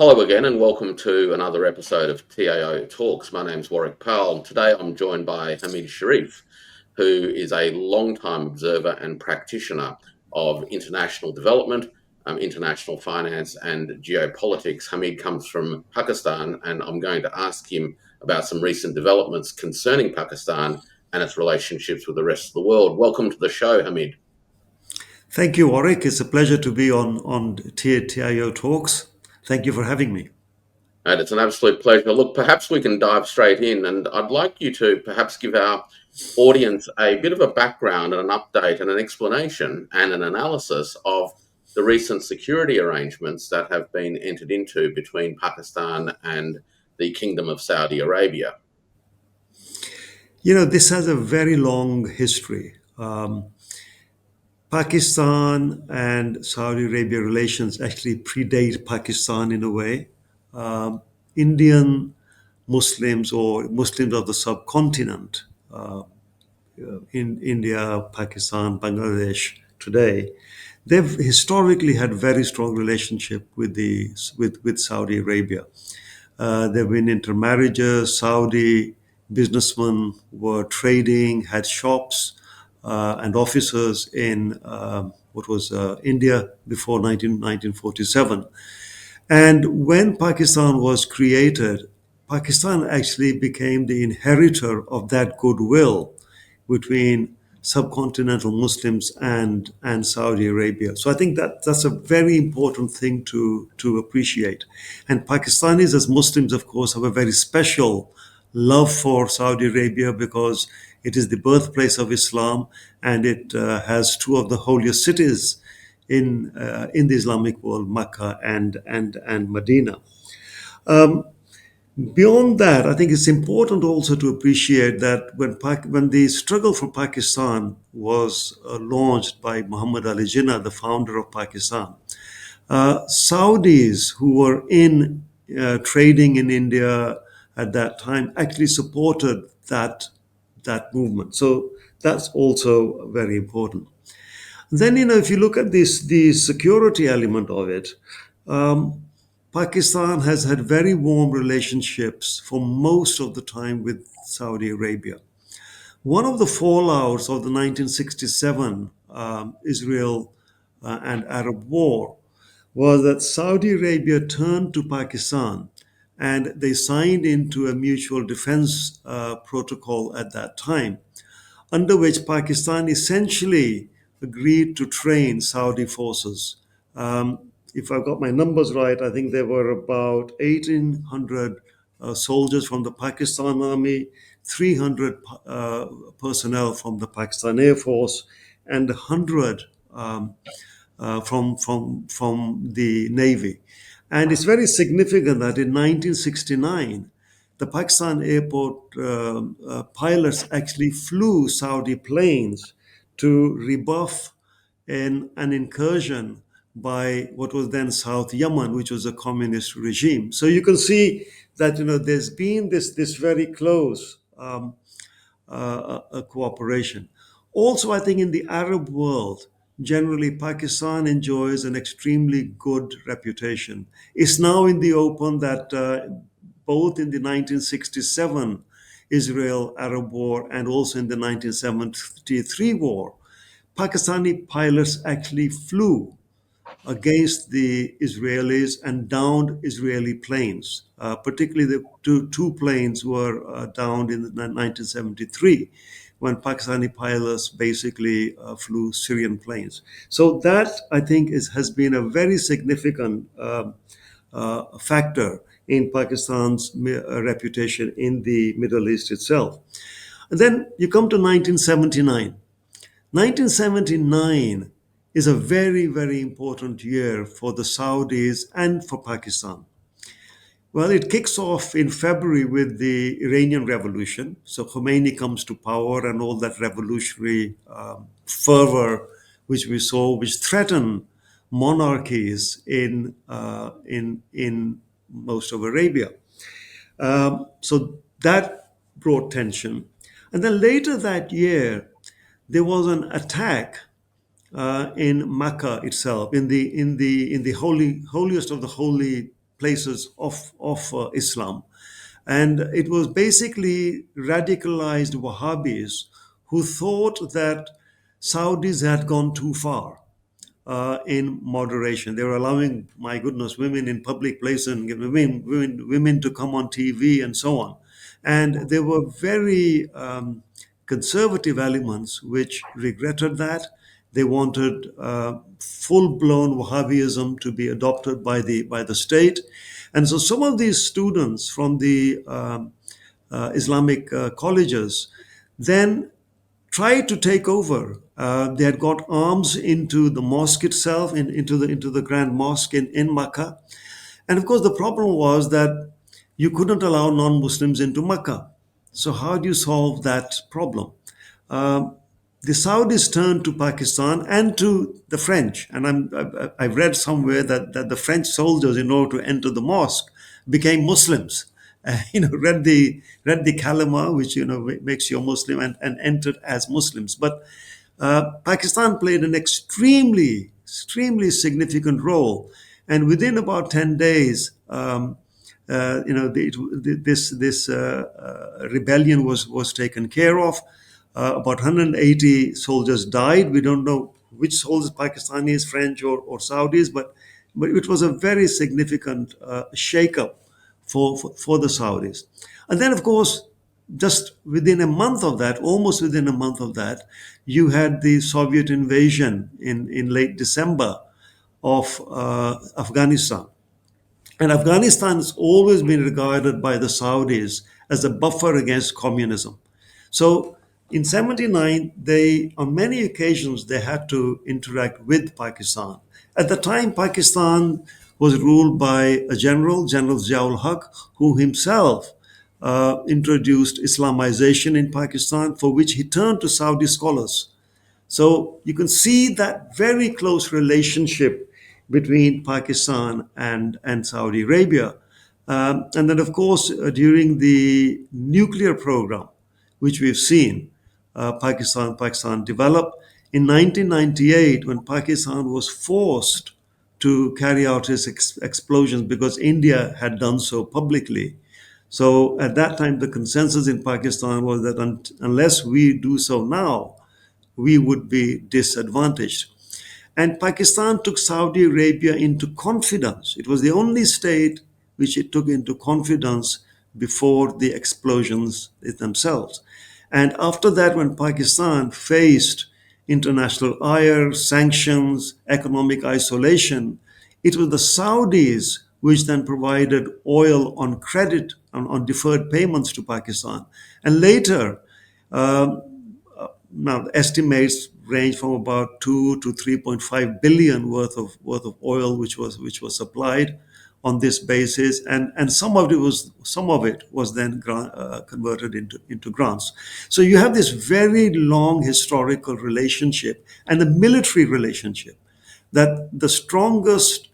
Hello again, and welcome to another episode of TIO Talks. My name's Warwick Powell. Today I'm joined by Hamid Sharif, who is a long-time observer and practitioner of international development, international finance, and geopolitics. Hamid comes from Pakistan, and I'm going to ask him about some recent developments concerning Pakistan and its relationships with the rest of the world. Welcome to the show, Hamid. Thank you, Warwick. It's a pleasure to be on TIO Talks. Thank you for having me. And it's an absolute pleasure. Look, perhaps we can dive straight in, and I'd like you to perhaps give our audience a bit of a background and an update and an explanation and an analysis of the recent security arrangements that have been entered into between Pakistan and the Kingdom of Saudi Arabia. This has a very long history. Pakistan and Saudi Arabia relations actually predate Pakistan in a way. Indian Muslims or Muslims of the subcontinent, in India, Pakistan, Bangladesh today, they've historically had very strong relationship with Saudi Arabia. There have been intermarriages. Saudi businessmen were trading, had shops and offices in what was India before 1947. And when Pakistan was created, Pakistan actually became the inheritor of that goodwill between subcontinental Muslims and Saudi Arabia. So I think that's a very important thing to appreciate. And Pakistanis as Muslims, of course, have a very special love for Saudi Arabia because it is the birthplace of Islam, and it has two of the holiest cities in the Islamic world, Mecca and Medina. Beyond that, I think it's important also to appreciate that when the struggle for Pakistan was launched by Muhammad Ali Jinnah, the founder of Pakistan, Saudis who were in trading in India at that time actually supported that movement. So that's also very important. Then, if you look at the security element of it, Pakistan has had very warm relationships for most of the time with Saudi Arabia. One of the fallouts of the 1967 Israel and Arab War was that Saudi Arabia turned to Pakistan and they signed into a mutual defense protocol at that time, under which Pakistan essentially agreed to train Saudi forces. If I've got my numbers right, I think there were about 1,800 soldiers from the Pakistan Army, 300 personnel from the Pakistan Air Force, and 100 from the Navy. And it's very significant that in 1969, the Pakistan airport pilots actually flew Saudi planes to rebuff an incursion by what was then South Yemen, which was a communist regime. So you can see that there's been this very close cooperation. Also, I think in the Arab world, generally Pakistan enjoys an extremely good reputation. It's now in the open that both in the 1967 Israel Arab War and also in the 1973 war, Pakistani pilots actually flew against the Israelis and downed Israeli planes. Particularly, the two planes were downed in 1973 when Pakistani pilots basically flew Syrian planes. So that, I think, has been a very significant factor in Pakistan's reputation in the Middle East itself. And then you come to 1979. 1979 is a very, very important year for the Saudis and for Pakistan. Well, it kicks off in February with the Iranian Revolution. So Khomeini comes to power, and all that revolutionary fervor which we saw, which threatened monarchies in most of Arabia. So that brought tension. And then later that year, there was an attack in Mecca itself, in the holiest of the holy places of Islam. And it was basically radicalized Wahhabis who thought that Saudis had gone too far in moderation. They were allowing, my goodness, women in public places and women to come on TV and so on. And there were very conservative elements which regretted that. They wanted full-blown Wahhabism to be adopted by the state. And so some of these students from the Islamic colleges then tried to take over. They had got arms into the mosque itself, into the Grand Mosque in Makkah. And of course, the problem was that you couldn't allow non-Muslims into Makkah. So how do you solve that problem? Um, the Saudis turned to Pakistan and to the French. And I've read somewhere that the French soldiers, in order to enter the mosque, became Muslims. Read the kalima, which makes you a Muslim, and entered as Muslims. But Pakistan played an extremely significant role, and within about 10 days, this rebellion was taken care of. About 180 soldiers died. We don't know which soldiers, Pakistanis, French, or Saudis, but it was a very significant shake-up for the Saudis. And then, of course, just within a month of that, almost within a month of that, you had the Soviet invasion in late December of Afghanistan. And Afghanistan has always been regarded by the Saudis as a buffer against communism. So in 79, on many occasions, they had to interact with Pakistan. At the time, Pakistan was ruled by a General Ziaul Haq, who himself introduced Islamization in Pakistan, for which he turned to Saudi scholars. So you can see that very close relationship between Pakistan and Saudi Arabia. And then, of course, during the nuclear program, which we've seen Pakistan develop, in 1998, when Pakistan was forced to carry out its explosions because India had done so publicly. So at that time, the consensus in Pakistan was that unless we do so now, we would be disadvantaged. And Pakistan took Saudi Arabia into confidence. It was the only state which it took into confidence before the explosions themselves. And after that, when Pakistan faced international ire, sanctions, economic isolation, it was the Saudis which then provided oil on credit, on deferred payments to Pakistan. And later, now estimates range from about 2 to 3.5 billion worth of oil, which was supplied on this basis, and some of it was then converted into grants. So you have this very long historical relationship and a military relationship, that the strongest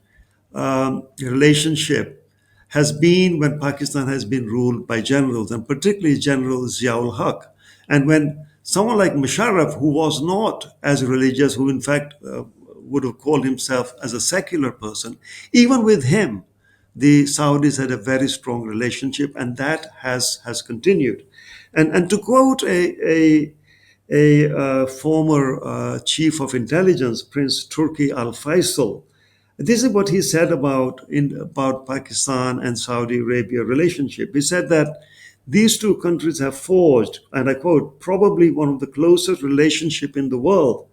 relationship has been when Pakistan has been ruled by generals, and particularly General Ziaul Haq. And when someone like Musharraf, who was not as religious, who in fact would have called himself as a secular person, even with him, the Saudis had a very strong relationship, and that has continued. And to quote a former chief of intelligence, Prince Turki Al Faisal, this is what he said about Pakistan and Saudi Arabia relationship. He said that these two countries have forged, and I quote, probably one of the closest relationship in the world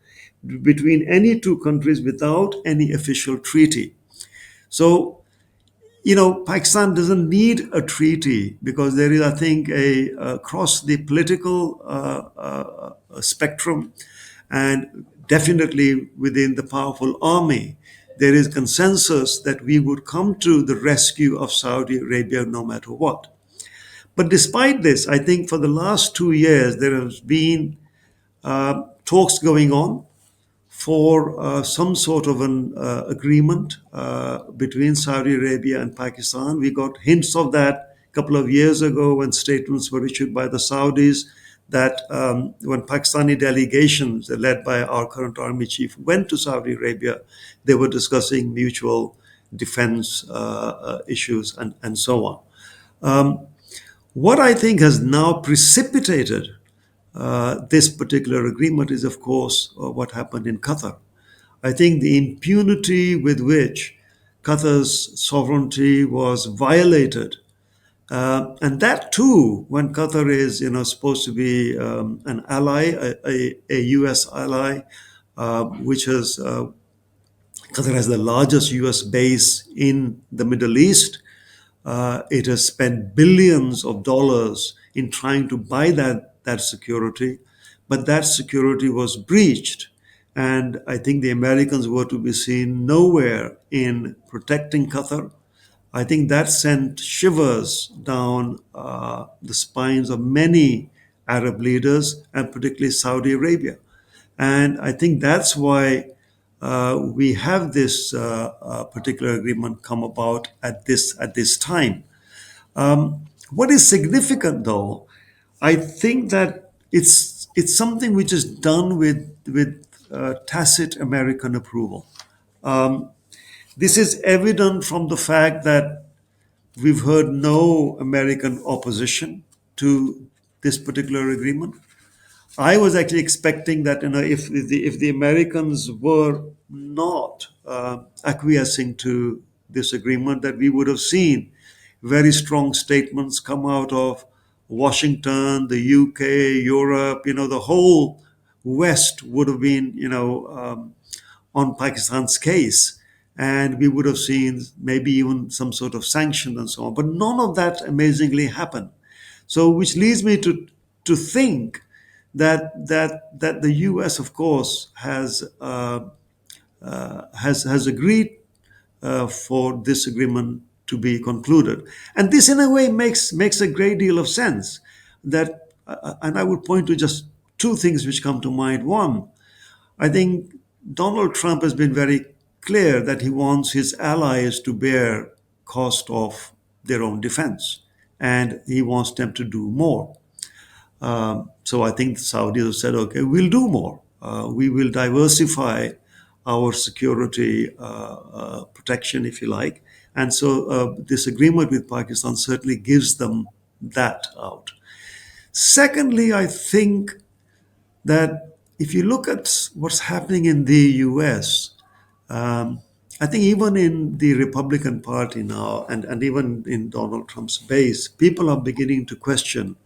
between any two countries without any official treaty. So, Pakistan doesn't need a treaty because there is, I think, across the political spectrum, and definitely within the powerful army, there is consensus that we would come to the rescue of Saudi Arabia no matter what. But despite this, I think for the last 2 years, there has been talks going on for some sort of an agreement between Saudi Arabia and Pakistan. We got hints of that a couple of years ago when statements were issued by the Saudis that when Pakistani delegations led by our current army chief went to Saudi Arabia, they were discussing mutual defense issues, and so on. What I think has now precipitated this particular agreement is, of course, what happened in Qatar. I think the impunity with which Qatar's sovereignty was violated, and that too, when Qatar is, supposed to be an ally, a U.S. ally, which has Qatar has the largest U.S. base in the Middle East. It has spent billions of dollars in trying to buy that security, but that security was breached. And I think the Americans were to be seen nowhere in protecting Qatar. I think that sent shivers down the spines of many Arab leaders, and particularly Saudi Arabia. And I think that's why we have this particular agreement come about at this time. What is significant, though, I think that it's something which is done with tacit American approval. This is evident from the fact that we've heard no American opposition to this particular agreement. I was actually expecting that, if the Americans were not acquiescing to this agreement, that we would have seen very strong statements come out of Washington, the UK, Europe. The whole West would have been, on Pakistan's case, and we would have seen maybe even some sort of sanction and so on. But none of that amazingly happened. So, which leads me to think that the U.S., of course, has agreed for this agreement to be concluded, and this, in a way, makes a great deal of sense. And I would point to just two things which come to mind. One, I think Donald Trump has been very clear that he wants his allies to bear cost of their own defense, and he wants them to do more. So I think the Saudis have said, okay, we'll do more. We will diversify our security protection, if you like. And so this agreement with Pakistan certainly gives them that out. Secondly, I think that if you look at what's happening in the US, I think even in the Republican Party now, and even in Donald Trump's base, people are beginning to question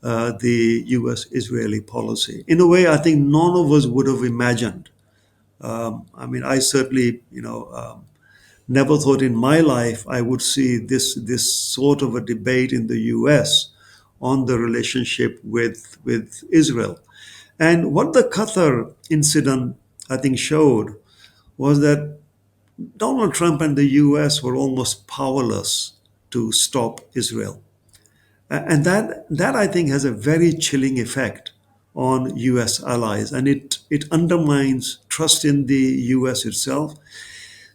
the US Israeli policy in a way I think none of us would have imagined. I certainly, never thought in my life I would see this sort of a debate in the US on the relationship with Israel. And what the Qatar incident, I think, showed was that Donald Trump and the US were almost powerless to stop Israel. And that I think has a very chilling effect on US allies, and it undermines trust in the US itself.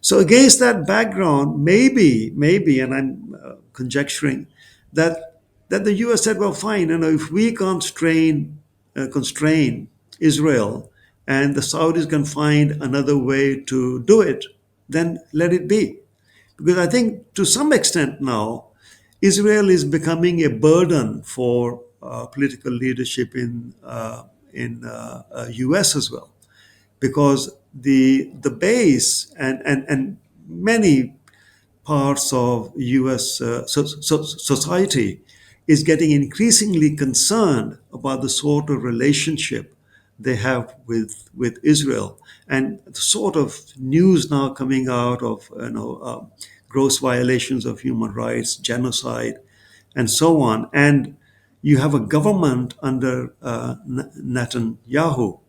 So against that background, maybe, and I'm conjecturing that the US said, well, fine, if we can't constrain Israel, and the Saudis can find another way to do it, then let it be. Because I think to some extent now, Israel is becoming a burden for political leadership in US as well, because the base and many parts of US society is getting increasingly concerned about the sort of relationship they have with Israel, and the sort of news now coming out of gross violations of human rights, genocide, and so on. And you have a government under Netanyahu,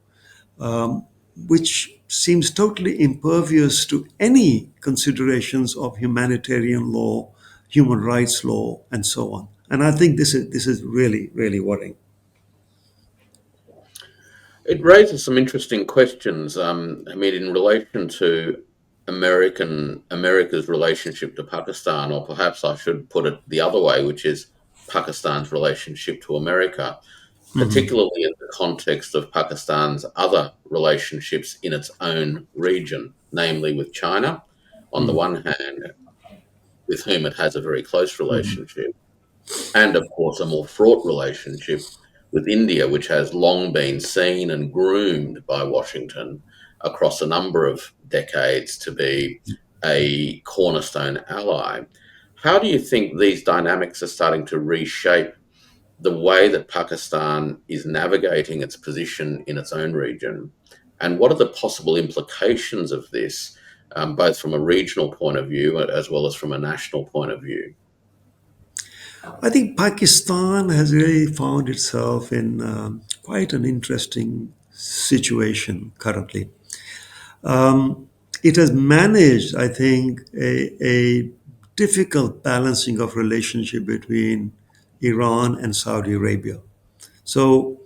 which seems totally impervious to any considerations of humanitarian law, human rights law, and so on. And I think this is really, really worrying. It raises some interesting questions. In relation to America's relationship to Pakistan, or perhaps I should put it the other way, which is Pakistan's relationship to America, particularly in the context of Pakistan's other relationships in its own region, namely with China, on the one hand, with whom it has a very close Mhm. relationship, and of course, a more fraught relationship with India, which has long been seen and groomed by Washington across a number of decades to be a cornerstone ally. How do you think these dynamics are starting to reshape the way that Pakistan is navigating its position in its own region? And what are the possible implications of this, both from a regional point of view as well as from a national point of view? I think Pakistan has really found itself in quite an interesting situation currently. Um, it has managed, I think, a difficult balancing of relationship between Iran and Saudi Arabia. So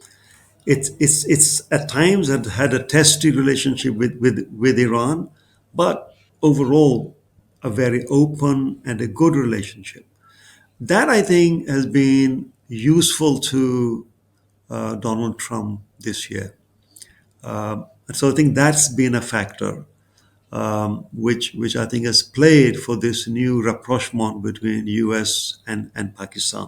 it's at times had a testy relationship with Iran, but overall a very open and a good relationship. That I think has been useful to Donald Trump this year. So I think that's been a factor which I think has played for this new rapprochement between U.S. and Pakistan.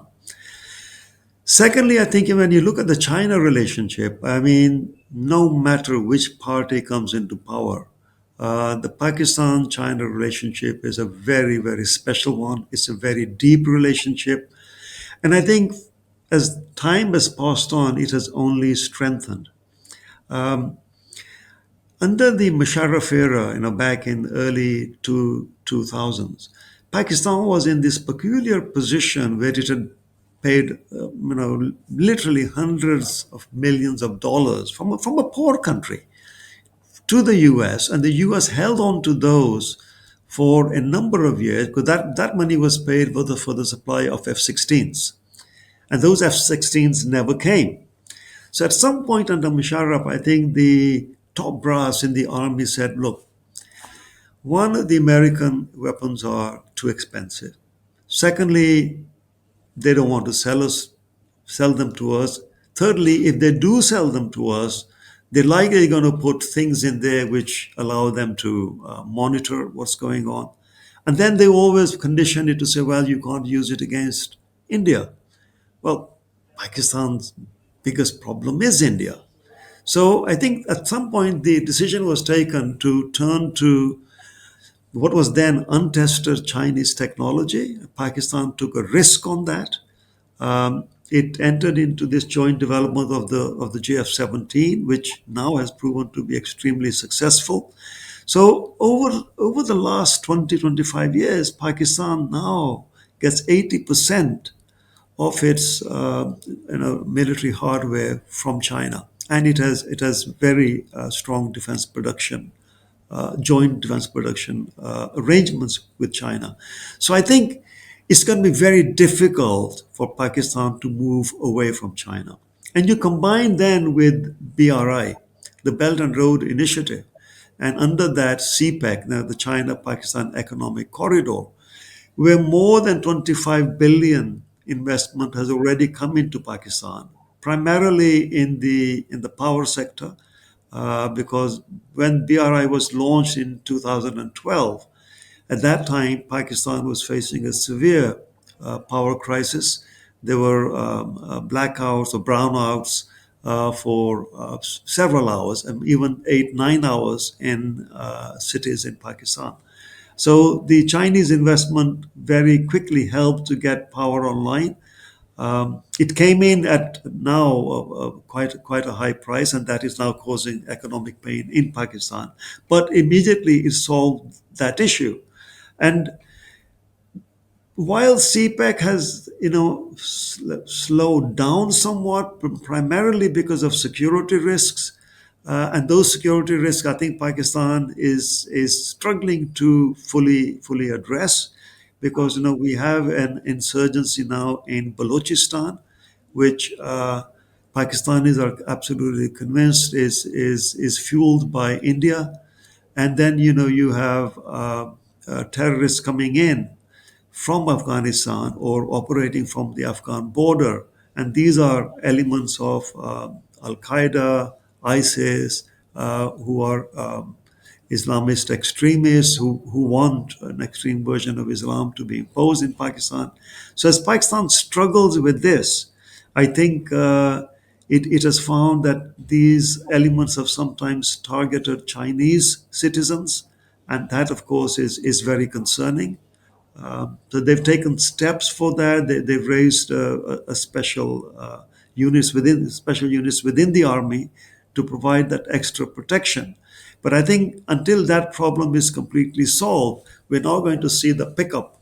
Secondly, I think when you look at the China relationship, I mean, no matter which party comes into power, the Pakistan China relationship is a very, very special one. It's a very deep relationship. And I think as time has passed on, it has only strengthened. Under the Musharraf era, back in early 2000s, Pakistan was in this peculiar position where it had paid, literally hundreds of millions of dollars from a poor country to the US, and the US held on to those for a number of years because that money was paid for the supply of F-16s, and those F-16s never came. So at some point under Musharraf, I think the top brass in the army said, look, one, the American weapons are too expensive. Secondly, they don't want to sell them to us. Thirdly, if they do sell them to us, they're likely going to put things in there which allow them to monitor what's going on. And then they always condition it to say, well, you can't use it against India. Well, Pakistan's biggest problem is India. So I think at some point the decision was taken to turn to what was then untested Chinese technology. Pakistan took a risk on that. It entered into this joint development of the JF-17, which now has proven to be extremely successful. So over the last 20-25 years, Pakistan now gets 80% of its military hardware from China, and it has very strong defense production, joint defense production arrangements with China. So I think it's going to be very difficult for Pakistan to move away from China. And you combine then with BRI, the Belt and Road Initiative, and under that CPEC, now the China-Pakistan Economic Corridor, where more than 25 billion investment has already come into Pakistan, primarily in the power sector, because when BRI was launched in 2012, at that time Pakistan was facing a severe power crisis. There were blackouts or brownouts for several hours, and even 8-9 hours in cities in Pakistan. So the Chinese investment very quickly helped to get power online. It came in at now quite a high price, and that is now causing economic pain in Pakistan. But immediately it solved that issue. And while CPEC has, slowed down somewhat, primarily because of security risks, and those security risks, I think Pakistan is struggling to fully address, because we have an insurgency now in Balochistan, which Pakistanis are absolutely convinced is fueled by India, and then you have terrorists coming in from Afghanistan or operating from the Afghan border. And these are elements of Al Qaeda, ISIS, who are Islamist extremists who want an extreme version of Islam to be imposed in Pakistan. So as Pakistan struggles with this, I think it has found that these elements have sometimes targeted Chinese citizens, and that, of course, is very concerning. So they've taken steps for that. They've raised a special units within the army to provide that extra protection. But I think until that problem is completely solved, we're now going to see the pickup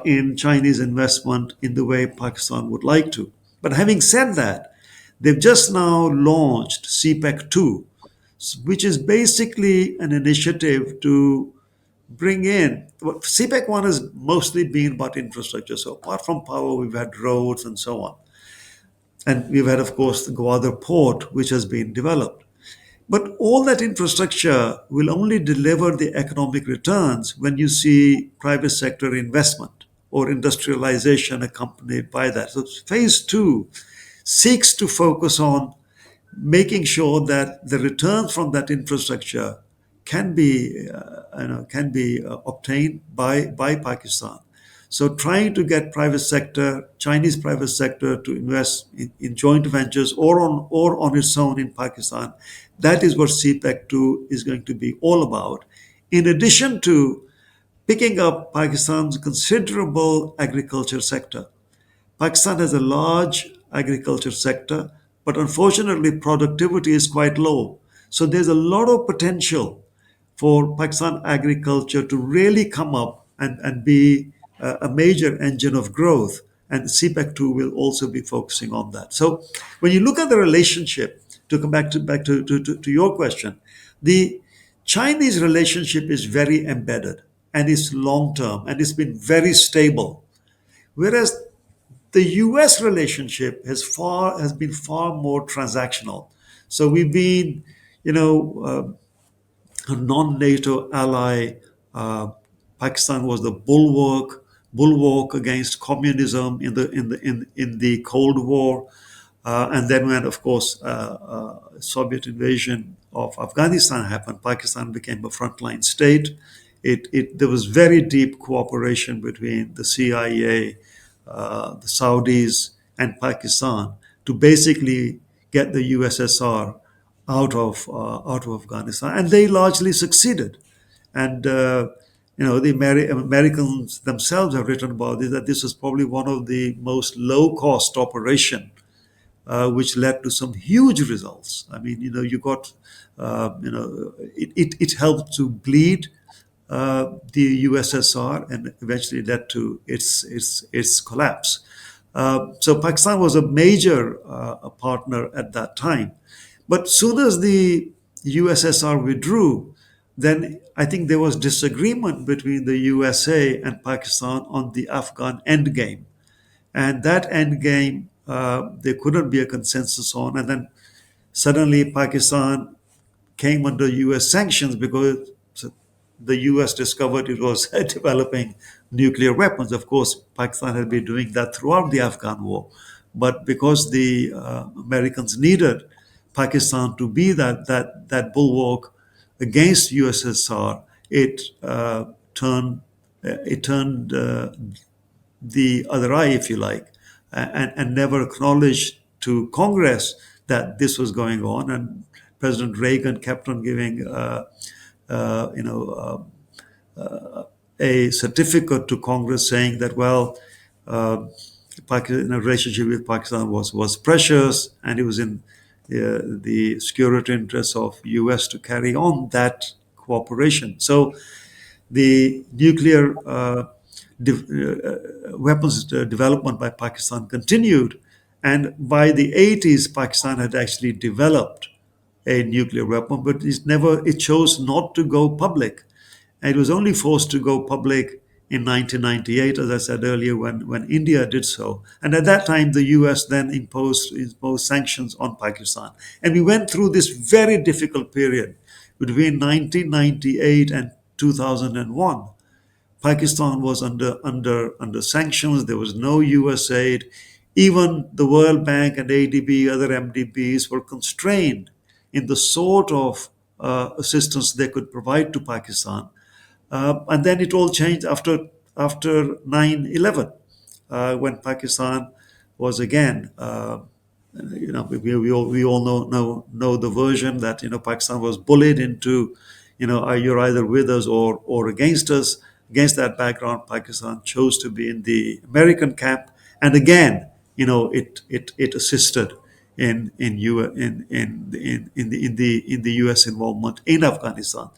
in Chinese investment in the way Pakistan would like to. But having said that, they've just now launched CPEC 2, which is basically an initiative to bring in. Well, CPEC 1 has mostly been about infrastructure. So apart from power, we've had roads and so on. And we've had, of course, the Gwadar port, which has been developed. But all that infrastructure will only deliver the economic returns when you see private sector investment or industrialization accompanied by that. So phase two seeks to focus on making sure that the returns from that infrastructure can be obtained by Pakistan. So trying to get private sector, Chinese private sector, to invest in joint ventures or on its own in Pakistan, that is what CPEC 2 is going to be all about. In addition to picking up Pakistan's considerable agriculture sector. Pakistan has a large agriculture sector, but unfortunately, productivity is quite low. So there's a lot of potential for Pakistan agriculture to really come up and be a major engine of growth. And CPEC 2 will also be focusing on that. So when you look at the relationship, to come back to your question, the Chinese relationship is very embedded and it's long term and it's been very stable. Whereas the U.S. relationship has been far more transactional. So we've been, you know, a non-NATO ally. Uh, Pakistan was the bulwark against communism in the Cold War, and then when, of course, Soviet invasion of Afghanistan happened, Pakistan became a frontline state. There was very deep cooperation between the CIA, the Saudis, and Pakistan to basically get the USSR out of Afghanistan, and they largely succeeded. And the Americans themselves have written about this, that this was probably one of the most low-cost operation, which led to some huge results. I mean, you got, it helped to bleed the USSR and eventually led to its collapse. So Pakistan was a major partner at that time. But soon as the USSR withdrew, then I think there was disagreement between the USA and Pakistan on the Afghan endgame. And that endgame, there couldn't be a consensus on. And then suddenly Pakistan came under US sanctions because the US discovered it was developing nuclear weapons. Of course, Pakistan had been doing that throughout the Afghan war. But because the Americans needed Pakistan to be that bulwark against USSR, it turned the other eye, if you like, and never acknowledged to Congress that this was going on. And President Reagan kept on giving, you know, a certificate to Congress saying that, well, relationship with Pakistan was precious, and it was in the security interests of U.S. to carry on that cooperation. So the nuclear weapons development by Pakistan continued, and by the 80s, Pakistan had actually developed a nuclear weapon, but it chose not to go public. And it was only forced to go public in 1998, as I said earlier, when India did so. And at that time, the US then imposed sanctions on Pakistan. And we went through this very difficult period between 1998 and 2001. Pakistan was under sanctions. There was no US aid. Even the World Bank and ADB, other MDBs, were constrained in the sort of assistance they could provide to Pakistan. And then it all changed after 9/11, when Pakistan was again, we all know the version that Pakistan was bullied into, you're either with us or against us. Against that background, Pakistan chose to be in the American camp, and again, it assisted in the U.S. involvement in Afghanistan.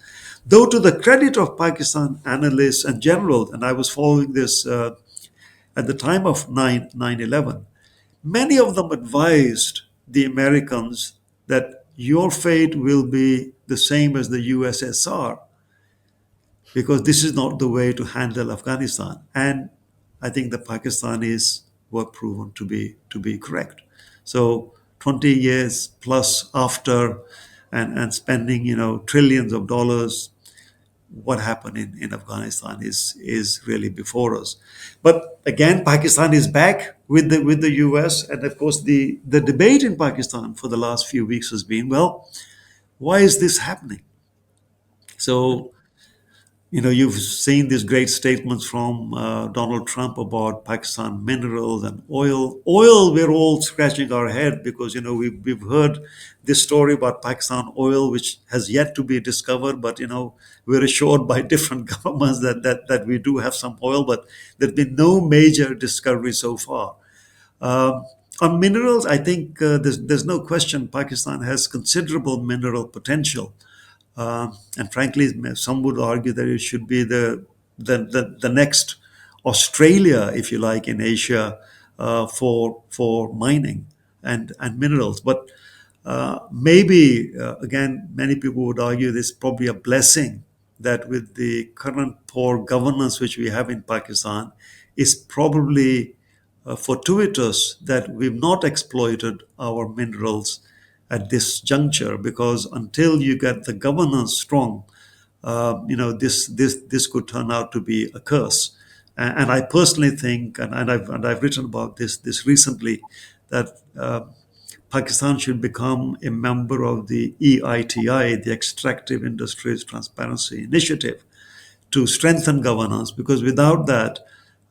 Though to the credit of Pakistan analysts and generals, and I was following this at the time of 9/11, many of them advised the Americans that your fate will be the same as the USSR, because this is not the way to handle Afghanistan. And I think the Pakistanis were proven to be correct. So 20 years plus after, and spending trillions of dollars, what happened in Afghanistan is really before us. But again, Pakistan is back with the US, and of course the debate in Pakistan for the last few weeks has been, well, why is this happening? So you've seen these great statements from Donald Trump about Pakistan minerals and oil. Oil, we're all scratching our head because we've heard this story about Pakistan oil, which has yet to be discovered. But we're assured by different governments that we do have some oil, but there's been no major discovery so far. On minerals, I think there's no question Pakistan has considerable mineral potential. And frankly, some would argue that it should be the next Australia, if you like, in Asia, for mining and minerals. But maybe again, many people would argue this is probably a blessing that with the current poor governance which we have in Pakistan, is probably fortuitous that we've not exploited our minerals at this juncture, because until you get the governance strong, this could turn out to be a curse. And I personally think, and I've written about this recently, that Pakistan should become a member of the EITI, the Extractive Industries Transparency Initiative, to strengthen governance. Because without that,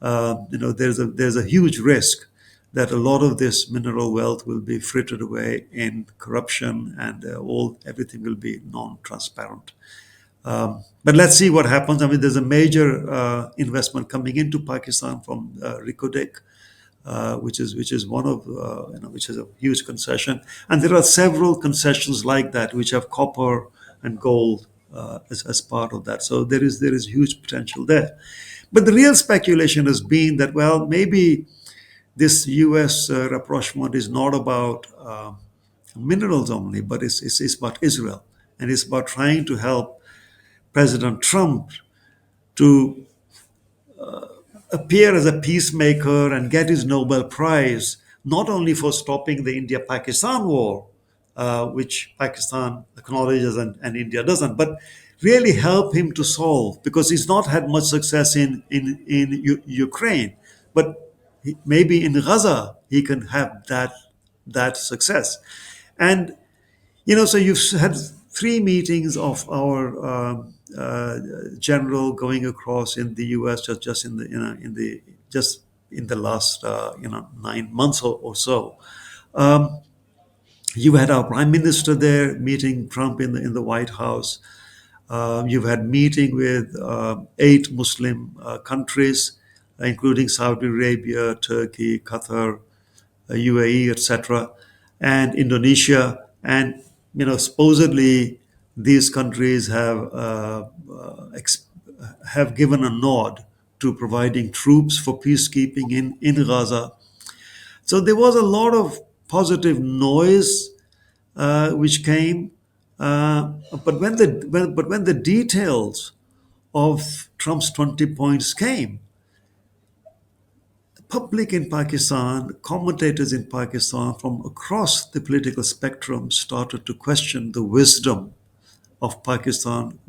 there's a huge risk that a lot of this mineral wealth will be frittered away in corruption, and everything will be non-transparent. But let's see what happens. I mean, there's a major investment coming into Pakistan from Ricodec, which is one of which is a huge concession, and there are several concessions like that which have copper and gold as part of that. So there is huge potential there. But the real speculation has been that, well, maybe this U.S. rapprochement is not about minerals only, but it's about Israel, and it's about trying to help President Trump to appear as a peacemaker and get his Nobel Prize, not only for stopping the India-Pakistan war, which Pakistan acknowledges and India doesn't, but really help him to solve, because he's not had much success in Ukraine, but maybe in Gaza he can have that success. And so you've had three meetings of our general going across in the U.S. just in the last 9 months or so. You had our prime minister there meeting Trump in the White House. You've had meeting with 8 Muslim countries, including Saudi Arabia, Turkey, Qatar, UAE, etc., and Indonesia. And supposedly these countries have given a nod to providing troops for peacekeeping in Gaza. So there was a lot of positive noise which came, but when the details of Trump's 20 points came, public in Pakistan, commentators in Pakistan from across the political spectrum started to question the wisdom of Pakistan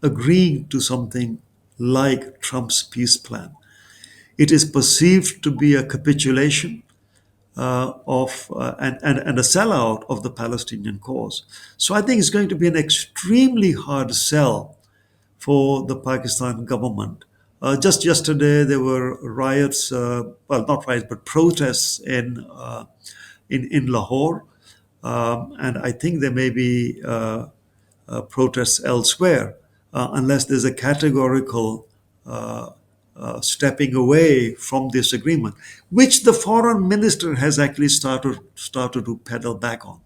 agreeing to something like Trump's peace plan. It is perceived to be a capitulation. and a sellout of the Palestinian cause. So I think it's going to be an extremely hard sell for the Pakistan government. Just yesterday, there were riots, well, not riots, but protests in Lahore, and I think there may be protests elsewhere, unless there's a categorical stepping away from this agreement, which the foreign minister has actually started to pedal back on.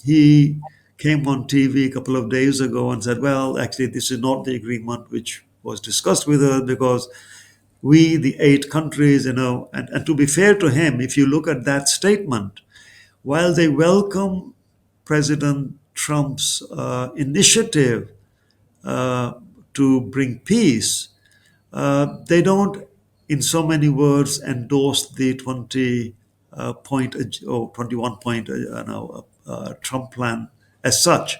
He came on TV a couple of days ago and said, "Well, actually, this is not the agreement which was discussed with us because we, the 8 countries, and to be fair to him, if you look at that statement, while they welcome President Trump's initiative uh, to bring peace, they don't, in so many words, endorse the 20 point or 21 point Trump plan as such.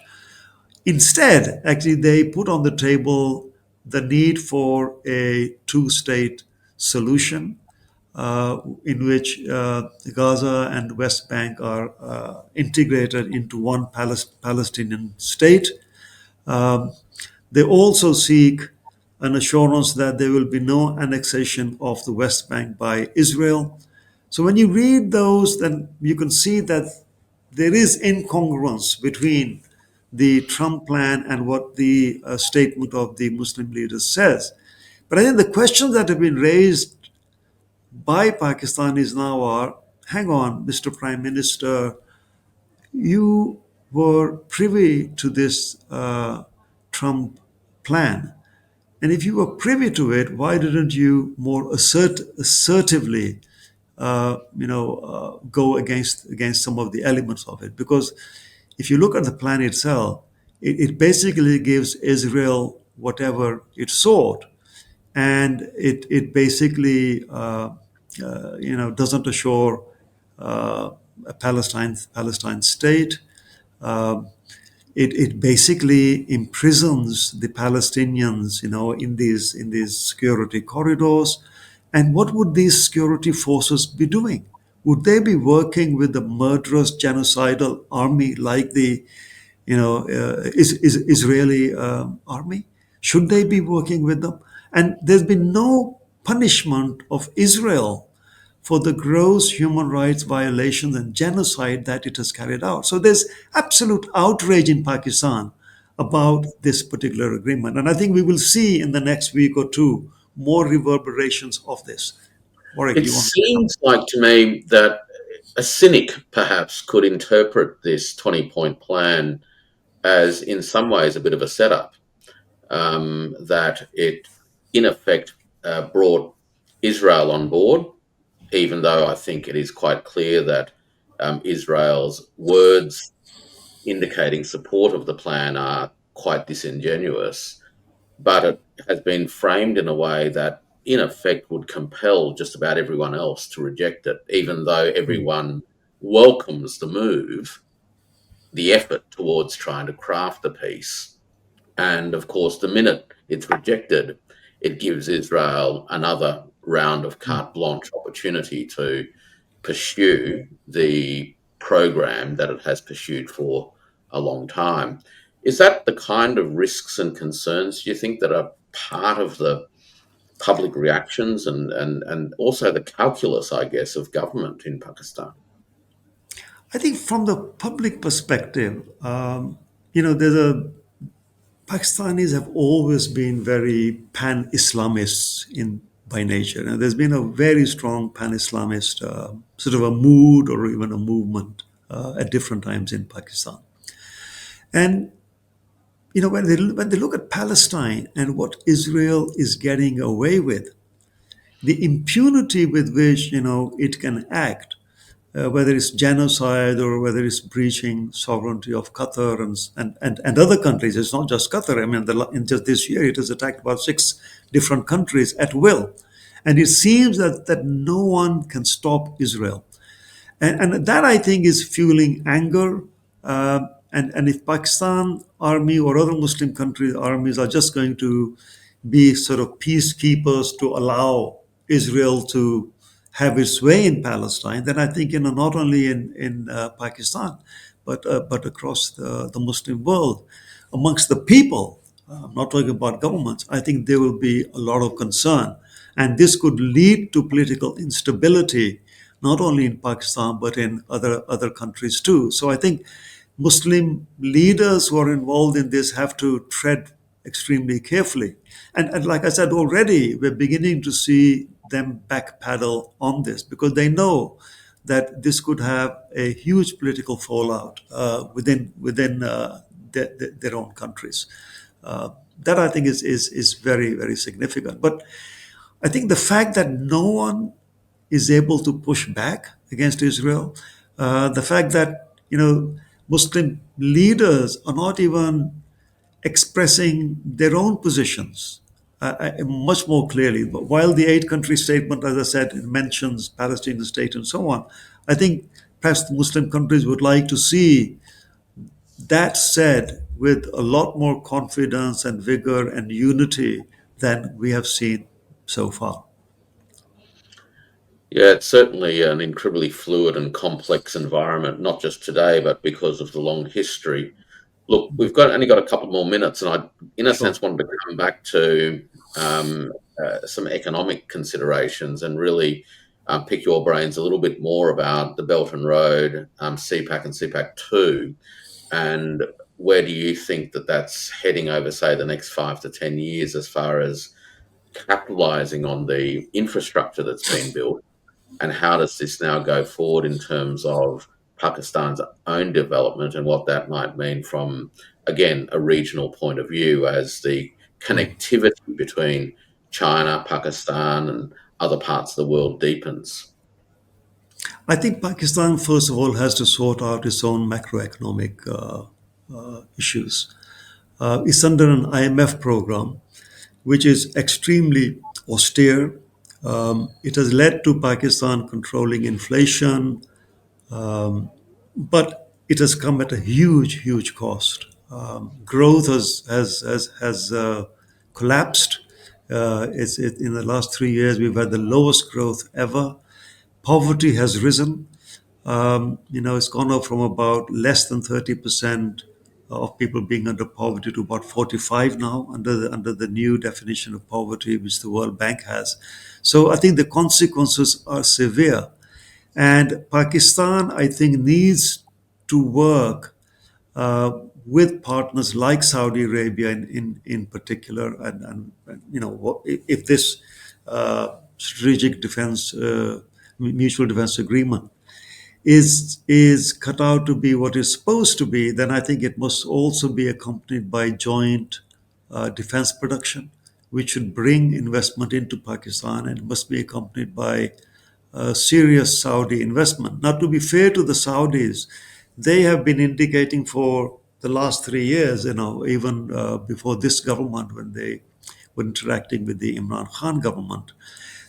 Instead, actually, they put on the table the need for a two-state solution in which Gaza and West Bank are integrated into one Palestinian state. Um, they also seek an assurance that there will be no annexation of the West Bank by Israel. So when you read those, then you can see that there is incongruence between the Trump plan and what the statement of the Muslim leaders says. But I think the questions that have been raised by Pakistanis now are, hang on, Mr. Prime Minister, you were privy to this Trump plan. And if you were privy to it, why didn't you more assertively, go against some of the elements of it? Because if you look at the plan itself, it basically gives Israel whatever it sought, and it basically doesn't assure a Palestine state. Um, it basically imprisons the Palestinians, in these security corridors. And what would these security forces be doing? Would they be working with the murderous genocidal army like the, Israeli army? Should they be working with them? And there's been no punishment of Israel for the gross human rights violations and genocide that it has carried out. So there's absolute outrage in Pakistan about this particular agreement. And I think we will see in the next week or two more reverberations of this. Warwick, It you want to say something? seems like to me that a cynic perhaps could interpret this 20-point plan as, in some ways, a bit of a setup, that it, in effect, brought Israel on board, even though I think it is quite clear that Israel's words indicating support of the plan are quite disingenuous, but it has been framed in a way that, in effect, would compel just about everyone else to reject it, even though everyone welcomes the move, the effort towards trying to craft a peace. And of course, the minute it's rejected, it gives Israel another round of carte blanche opportunity to pursue the program that it has pursued for a long time. Is that the kind of risks and concerns, do you think, that are part of the public reactions and also the calculus, I guess, of government in Pakistan? I think from the public perspective, there's a Pakistanis have always been very pan-Islamists in by nature, and there's been a very strong pan-Islamist sort of a mood or even a movement at different times in Pakistan. And when they look at Palestine and what Israel is getting away with, the impunity with which it can act, whether it's genocide or whether it's breaching sovereignty of Qatar and other countries. It's not just Qatar. I mean, in just this year, it has attacked about 6 different countries at will. And it seems that no one can stop Israel. And that, I think, is fueling anger. And if Pakistan army or other Muslim countries armies are just going to be sort of peacekeepers to allow Israel to have its way in Palestine, then I think not only in Pakistan, but across the Muslim world, amongst the people. I'm not talking about governments. I think there will be a lot of concern, and this could lead to political instability, not only in Pakistan but in other countries too. So I think Muslim leaders who are involved in this have to tread extremely carefully. And like I said already, we're beginning to see them backpedal on this because they know that this could have a huge political fallout within their own countries. That I think is very, very significant. But I think the fact that no one is able to push back against Israel, the fact that Muslim leaders are not even expressing their own positions much more clearly. But while the eight-country statement, as I said, it mentions Palestinian state and so on, I think perhaps the Muslim countries would like to see that said with a lot more confidence and vigor and unity than we have seen so far. Yeah, it's certainly an incredibly fluid and complex environment, not just today, but because of the long history. Look, we've got only got a couple more minutes, and I, in a Sure. sense, wanted to come back to um, some economic considerations and really pick your brains a little bit more about the Belt and Road, CPAC and CPAC 2, and where do you think that that's heading over, say, the next 5 to 10 years as far as capitalizing on the infrastructure that's been built, and how does this now go forward in terms of Pakistan's own development and what that might mean from, again, a regional point of view as the connectivity between China, Pakistan, and other parts of the world deepens? I think Pakistan, first of all, has to sort out its own macroeconomic issues. It's under an IMF program, which is extremely austere. It has led to Pakistan controlling inflation, but it has come at a huge, huge cost. Growth has collapsed. In the last 3 years, we've had the lowest growth ever. Poverty has risen. It's gone up from about less than 30% of people being under poverty to about 45 now under the new definition of poverty which the World Bank has. So I think the consequences are severe. And Pakistan, I think, needs to work with partners like Saudi Arabia in particular. If this strategic defense, mutual defense agreement is cut out to be what it's supposed to be, then I think it must also be accompanied by joint defense production, which should bring investment into Pakistan, and it must be accompanied by serious Saudi investment. Now, to be fair to the Saudis, they have been indicating for the last 3 years, even before this government, when they were interacting with the Imran Khan government,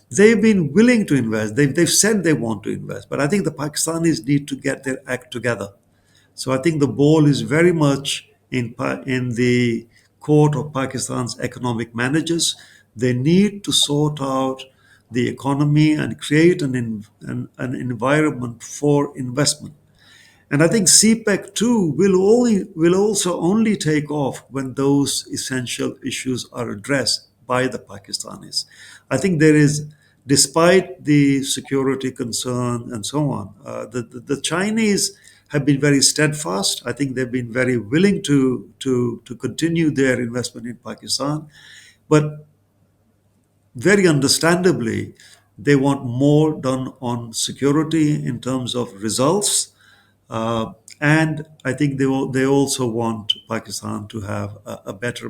they've been willing to invest. They've said they want to invest. But I think the Pakistanis need to get their act together. So I think the ball is very much in the court of Pakistan's economic managers. They need to sort out the economy and create an environment for investment. And I think CPEC too will also only take off when those essential issues are addressed by the Pakistanis. I think there is, despite the security concern and so on, the Chinese have been very steadfast. I think they've been very willing to continue their investment in Pakistan, but very understandably, they want more done on security in terms of results, and I think they also want Pakistan to have a better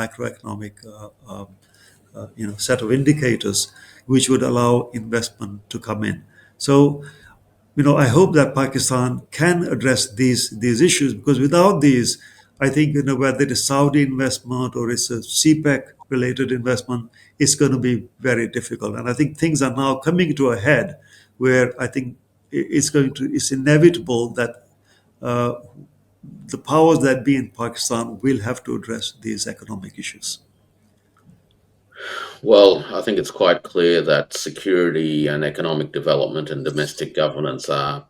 macroeconomic set of indicators which would allow investment to come in. So, I hope that Pakistan can address these issues, because without these, I think, whether it is Saudi investment or it's a CPEC related investment, it's going to be very difficult. And I think things are now coming to a head where I think it's inevitable that uh, the powers that be in Pakistan will have to address these economic issues. Well, I think it's quite clear that security and economic development and domestic governance are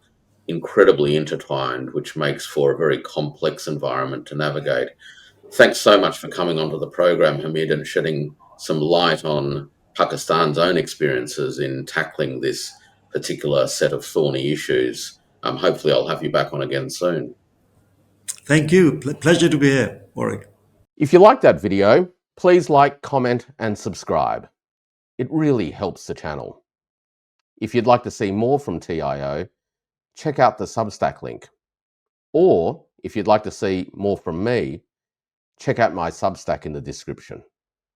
incredibly intertwined, which makes for a very complex environment to navigate. Thanks so much for coming onto the program, Hamid, and shedding some light on Pakistan's own experiences in tackling this particular set of thorny issues. Hopefully, I'll have you back on again soon. Thank you. Pleasure to be here, Warwick. If you like that video, please like, comment and subscribe. It really helps the channel. If you'd like to see more from TIO, check out the Substack link. Or if you'd like to see more from me, check out my Substack in the description.